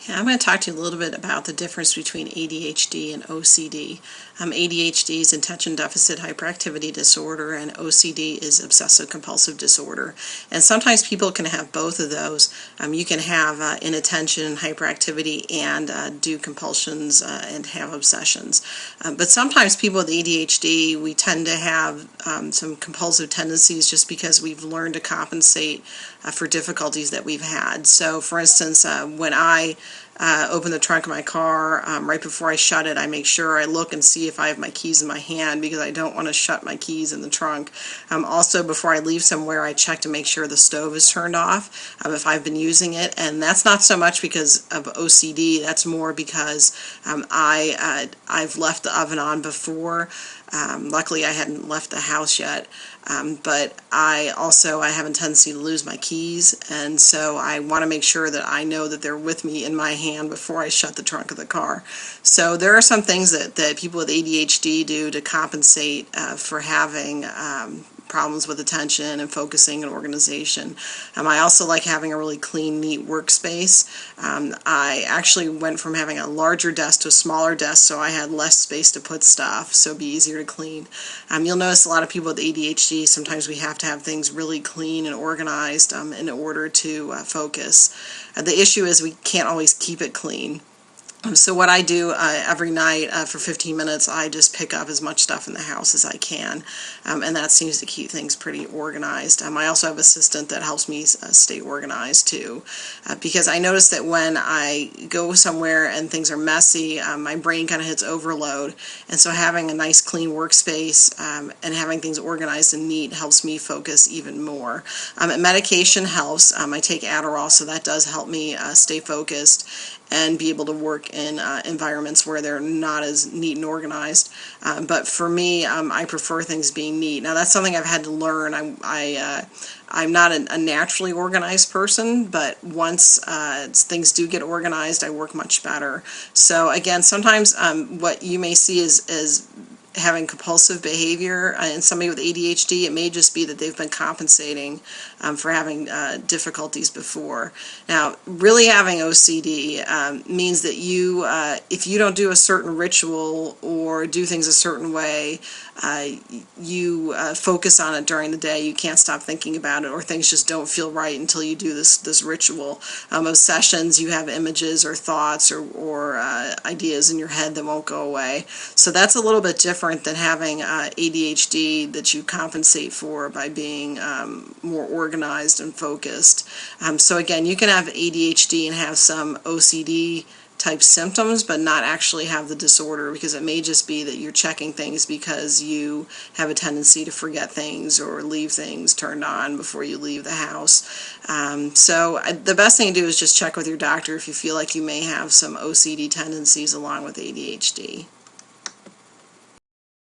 I'm going to talk to you a little bit about the difference between ADHD and OCD. ADHD is attention deficit hyperactivity disorder, and OCD is obsessive compulsive disorder. And sometimes people can have both of those. You can have inattention, hyperactivity, and do compulsions and have obsessions. But sometimes people with ADHD, we tend to have some compulsive tendencies just because we've learned to compensate for difficulties that we've had. So, for instance, when I open the trunk of my car, right before I shut it, I make sure I look and see if I have my keys in my hand because I don't want to shut my keys in the trunk. Also, before I leave somewhere, I check to make sure the stove is turned off if I've been using it. And that's not so much because of OCD, that's more because I've left the oven on before. Luckily, I hadn't left the house yet, but I have a tendency to lose my keys, and so I want to make sure that I know that they're with me in my hand before I shut the trunk of the car. So there are some things that people with ADHD do to compensate for having problems with attention and focusing and organization. I also like having a really clean, neat workspace. I actually went from having a larger desk to a smaller desk so I had less space to put stuff, so it'd be easier to clean. You'll notice a lot of people with ADHD, sometimes we have to have things really clean and organized in order to focus. The issue is we can't always keep it clean. So what I do every night for 15 minutes, I just pick up as much stuff in the house as I can, and that seems to keep things pretty organized. I also have an assistant that helps me stay organized too, because I notice that when I go somewhere and things are messy, my brain kind of hits overload, and so having a nice clean workspace and having things organized and neat helps me focus even more. Medication helps. I take Adderall, so that does help me stay focused and be able to work in environments where they're not as neat and organized. But for me, I prefer things being neat. Now, that's something I've had to learn. I'm not a naturally organized person, but once things do get organized, I work much better. So again, sometimes what you may see is having compulsive behavior in somebody with ADHD, it may just be that they've been compensating for having difficulties before. Now, really having OCD means that you, if you don't do a certain ritual or do things a certain way, you focus on it during the day. You can't stop thinking about it, or things just don't feel right until you do this ritual. Obsessions, you have images or thoughts or ideas in your head that won't go away. So that's a little bit different than having ADHD that you compensate for by being more organized and focused. So again, you can have ADHD and have some OCD type symptoms, but not actually have the disorder, because it may just be that you're checking things because you have a tendency to forget things or leave things turned on before you leave the house. So the best thing to do is just check with your doctor if you feel like you may have some OCD tendencies along with ADHD.